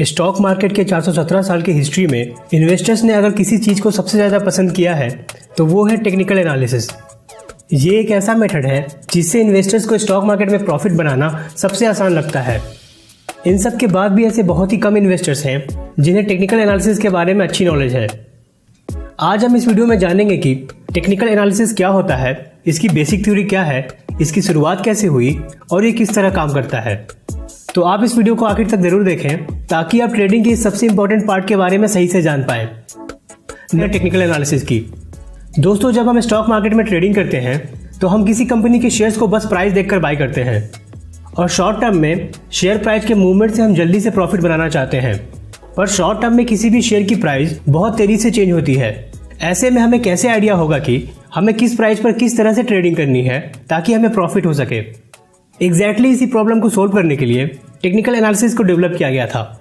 Stock market के 417 साल की हिस्ट्री में इन्वेस्टर्स ने अगर किसी चीज़ को सबसे ज़्यादा पसंद किया है तो वो है टेक्निकल एनालिसिस। ये एक ऐसा मेथड है जिससे इन्वेस्टर्स को स्टॉक मार्केट में प्रॉफिट बनाना सबसे आसान लगता है। इन सब के बाद भी ऐसे बहुत ही कम इन्वेस्टर्स हैं जिन्हें टेक्निकल एनालिसिस के बारे में अच्छी नॉलेज है। आज हम इस वीडियो में जानेंगे कि टेक्निकल एनालिसिस क्या होता है, इसकी बेसिक थ्योरी क्या है, इसकी शुरुआत कैसे हुई और ये किस तरह काम करता है। तो आप इस वीडियो को आखिर तक जरूर देखें ताकि आप ट्रेडिंग की सबसे इंपॉर्टेंट पार्ट के बारे में सही से जान पाएं। टेक्निकल एनालिसिस की दोस्तों, जब हम स्टॉक मार्केट में ट्रेडिंग करते हैं तो हम किसी कंपनी के शेयर्स को बस प्राइस देखकर बाय करते हैं और शॉर्ट टर्म में शेयर प्राइस के मूवमेंट से हम जल्दी से प्रॉफिट बनाना चाहते हैं। पर शॉर्ट टर्म में किसी भी शेयर की प्राइस बहुत तेजी से चेंज होती है। ऐसे में हमें कैसे आइडिया होगा कि हमें किस प्राइस पर किस तरह से ट्रेडिंग करनी है ताकि हमें प्रॉफिट हो सके। एग्जैक्टली इसी प्रॉब्लम को सोल्व करने के लिए टेक्निकल एनालिसिस को डेवलप किया गया था।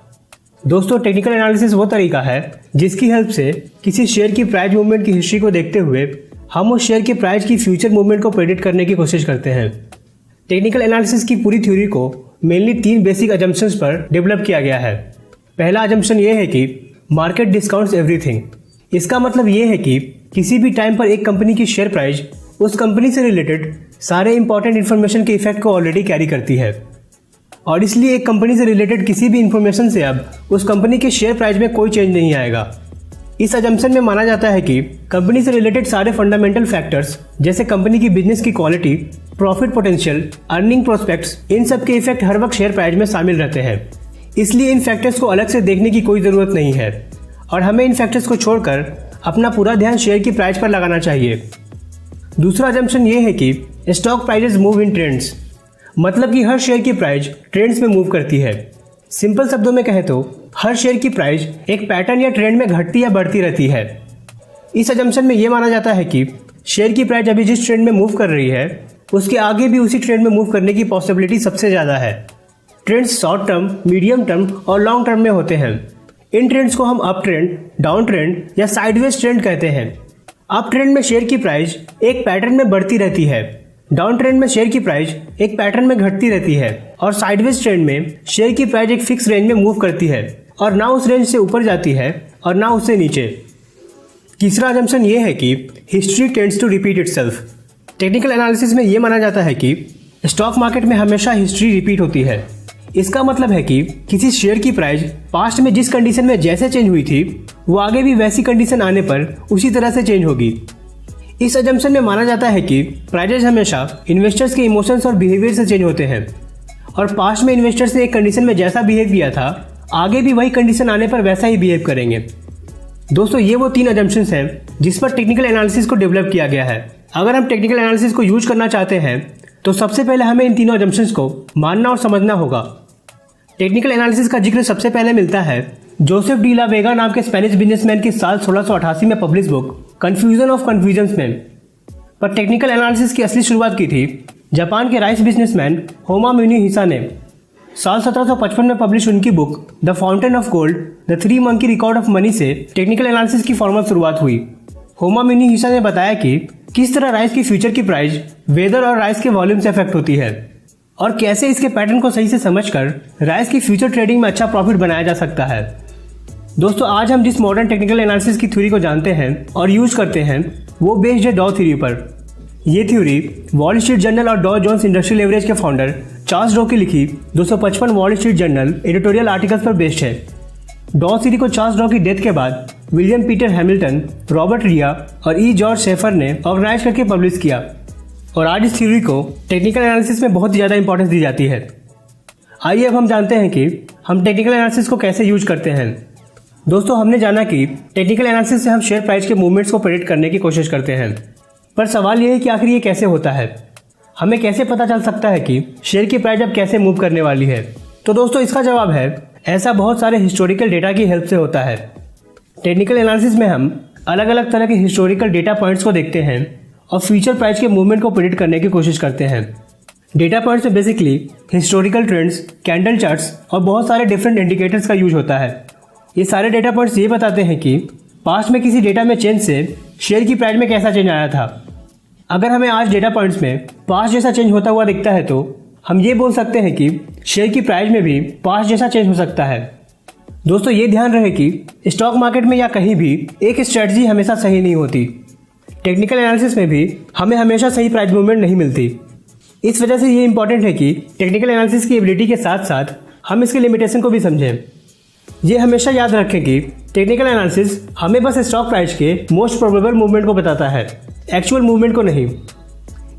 दोस्तों, टेक्निकल एनालिसिस वो तरीका है जिसकी हेल्प से किसी शेयर की प्राइस मूवमेंट की हिस्ट्री को देखते हुए हम उस शेयर की प्राइस की फ्यूचर मूवमेंट को प्रेडिक्ट करने की कोशिश करते हैं। टेक्निकल एनालिसिस की पूरी थ्योरी को मेनली 3 बेसिक अजम्पशंस पर डेवलप किया गया है। पहला अजम्पशन ये है कि मार्केट डिस्काउंट्स एवरीथिंग। इसका मतलब ये है कि किसी भी टाइम पर एक कंपनी की शेयर प्राइस उस कंपनी से रिलेटेड सारे इंपॉर्टेंट इन्फॉर्मेशन के इफेक्ट को ऑलरेडी कैरी करती है और इसलिए एक कंपनी से रिलेटेड किसी भी इंफॉर्मेशन से अब उस कंपनी के शेयर प्राइस में कोई चेंज नहीं आएगा। इस अजम्पशन में माना जाता है कि कंपनी से रिलेटेड सारे फंडामेंटल फैक्टर्स जैसे कंपनी की बिजनेस की quality, profit potential, earning prospects, इन सब के इफेक्ट हर वक्त शेयर प्राइस में शामिल रहते हैं। इसलिए इन फैक्टर्स को अलग से देखने की कोई ज़रूरत नहीं है और हमें इन फैक्टर्स को छोड़कर अपना पूरा ध्यान शेयर की प्राइस पर लगाना चाहिए। दूसरा अजम्पशन ये है कि stock prices move in trends, मतलब कि हर शेयर की प्राइस ट्रेंड्स में मूव करती है। सिंपल शब्दों में कहें तो हर शेयर की प्राइस एक पैटर्न या ट्रेंड में घटती या बढ़ती रहती है। इस अजम्पशन में यह माना जाता है कि शेयर की प्राइस अभी जिस ट्रेंड में मूव कर रही है उसके आगे भी उसी ट्रेंड में मूव करने की पॉसिबिलिटी सबसे ज़्यादा है। Trends short term, medium term और लॉन्ग टर्म में होते हैं। इन ट्रेंड्स को हम अप ट्रेंड, डाउन ट्रेंड या साइडवेज ट्रेंड कहते हैं। अप ट्रेंड में शेयर की प्राइस एक पैटर्न में बढ़ती रहती है, डाउन ट्रेंड में शेयर की प्राइस एक पैटर्न में घटती रहती है और साइडवेज ट्रेंड में शेयर की प्राइस एक फिक्स रेंज में मूव करती है और ना उस रेंज से ऊपर जाती है और ना उससे नीचे। तीसरा अजम्पशन ये है कि history tends to repeat itself. Technical analysis में यह माना जाता है कि स्टॉक मार्केट में हमेशा हिस्ट्री रिपीट होती है। इसका मतलब है कि किसी शेयर की प्राइस पास्ट में जिस कंडीशन में जैसे चेंज हुई थी वो आगे भी वैसी कंडीशन आने पर उसी तरह से चेंज होगी। इस अजम्पशन में माना जाता है कि प्राइसेस हमेशा इन्वेस्टर्स के इमोशंस और बिहेवियर से चेंज होते हैं और पास्ट में इन्वेस्टर्स ने एक कंडीशन में जैसा बिहेव किया था आगे भी वही कंडीशन आने पर वैसा ही बिहेव करेंगे। दोस्तों, ये वो 3 अजम्पशंस हैं जिस पर टेक्निकल एनालिसिस को डेवलप किया गया है। अगर हम टेक्निकल एनालिसिस को यूज करना चाहते हैं तो सबसे पहले हमें इन तीनों अजम्पशंस को मानना और समझना होगा। टेक्निकल एनालिसिस का जिक्र सबसे पहले मिलता है जोसेफ डी ला वेगा नाम के स्पेनिश बिजनेसमैन की साल 1688 में publish book confusion of confusions में। पर टेक्निकल एनालिसिस की असली शुरुआत की थी जापान के राइस बिजनेसमैन होमा म्यूनी हिसा ने। साल 1755 में पब्लिश उनकी book the fountain of gold, the 3 monkey record of money से टेक्निकल एनालिसिस की फॉर्मल शुरुआत हुई। होमा म्यूनी हिसा ने बताया कि किस तरह राइस की फ्यूचर की प्राइस वेदर और राइस के वॉल्यूम से अफेक्ट होती है और कैसे इसके पैटर्न को सही से समझकर राइस की फ्यूचर ट्रेडिंग में अच्छा प्रॉफिट बनाया जा सकता है। दोस्तों, आज हम जिस मॉडर्न टेक्निकल एनालिसिस की थ्योरी को जानते हैं और यूज करते हैं वो बेस्ड है डॉ थ्योरी पर। ये थ्योरी वॉल स्ट्रीट जर्नल और डॉ जोन्स इंडस्ट्रियल एवरेज के फाउंडर चार्ल्स डॉ की लिखी 255 wall street journal editorial articles पर बेस्ड है। डॉ थ्योरी को चार्ल्स डॉ की डेथ के बाद विलियम पीटर हैमिल्टन, रॉबर्ट रिया और ई जॉर्ज शेफर ने ऑर्गेनाइज करके पब्लिश किया और आज इस थ्योरी को टेक्निकल एनालिसिस में बहुत ज़्यादा इंपॉर्टेंस दी जाती है। आइए अब हम जानते हैं कि हम टेक्निकल एनालिसिस को कैसे यूज करते हैं। दोस्तों, हमने जाना कि टेक्निकल एनालिसिस से हम शेयर प्राइस के मूवमेंट्स को प्रेडिक्ट करने की कोशिश करते हैं। पर सवाल यह है कि आखिर ये कैसे होता है, हमें कैसे पता चल सकता है कि शेयर की प्राइस अब कैसे मूव करने वाली है। तो दोस्तों, इसका जवाब है ऐसा बहुत सारे हिस्टोरिकल डेटा की हेल्प से होता है। टेक्निकल एनालिसिस में हम अलग अलग तरह के हिस्टोरिकल डेटा पॉइंट्स को देखते हैं और फ्यूचर प्राइस के मूवमेंट को प्रेडिक्ट करने की कोशिश करते हैं। डेटा पॉइंट्स में basically historical trends, candle charts और बहुत सारे डिफरेंट इंडिकेटर्स का यूज होता है। ये सारे डेटा पॉइंट्स ये बताते हैं कि पास्ट में किसी डेटा में चेंज से शेयर की प्राइस में कैसा चेंज आया था। अगर हमें आज डेटा पॉइंट्स में पास्ट जैसा चेंज होता हुआ दिखता है तो हम ये बोल सकते हैं कि शेयर की प्राइस में भी पास्ट जैसा चेंज हो सकता है। दोस्तों ये ध्यान रहे कि स्टॉक मार्केट में या कहीं भी एक स्ट्रेटजी हमेशा सही नहीं होती। टेक्निकल एनालिसिस में भी हमें हमेशा सही प्राइस मूवमेंट नहीं मिलती। इस वजह से ये इंपॉर्टेंट है कि टेक्निकल एनालिसिस की एबिलिटी के साथ साथ हम इसके लिमिटेशन को भी समझें। ये हमेशा याद रखें कि टेक्निकल एनालिसिस हमें बस स्टॉक प्राइस के मोस्ट प्रोबेबल मूवमेंट को बताता है, एक्चुअल मूवमेंट को नहीं।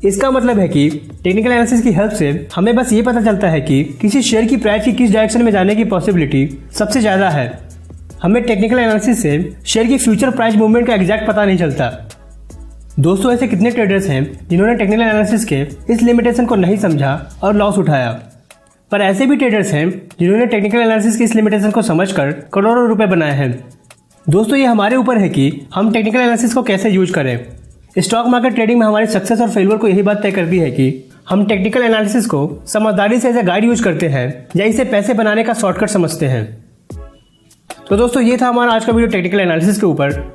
इसका मतलब है कि टेक्निकल एनालिसिस की हेल्प से हमें बस ये पता चलता है कि किसी शेयर की प्राइस की किस डायरेक्शन में जाने की पॉसिबिलिटी सबसे ज़्यादा है। हमें टेक्निकल एनालिसिस से शेयर की फ्यूचर प्राइस मूवमेंट का एग्जैक्ट पता नहीं चलता। दोस्तों ऐसे कितने ट्रेडर्स हैं जिन्होंने टेक्निकल एनालिसिस के इस लिमिटेशन को नहीं समझा और लॉस उठाया, पर ऐसे भी ट्रेडर्स हैं जिन्होंने टेक्निकल एनालिसिस की इस लिमिटेशन को समझकर करोड़ों रुपए बनाए हैं। दोस्तों ये हमारे ऊपर है कि हम टेक्निकल एनालिसिस को कैसे यूज करें। स्टॉक मार्केट ट्रेडिंग में हमारी सक्सेस और फेलियर को यही बात तय करती है कि हम टेक्निकल एनालिसिस को समझदारी से एज ए गाइड यूज करते हैं या इसे पैसे बनाने का शॉर्टकट समझते हैं। तो दोस्तों ये था हमारा आज का वीडियो टेक्निकल एनालिसिस के ऊपर।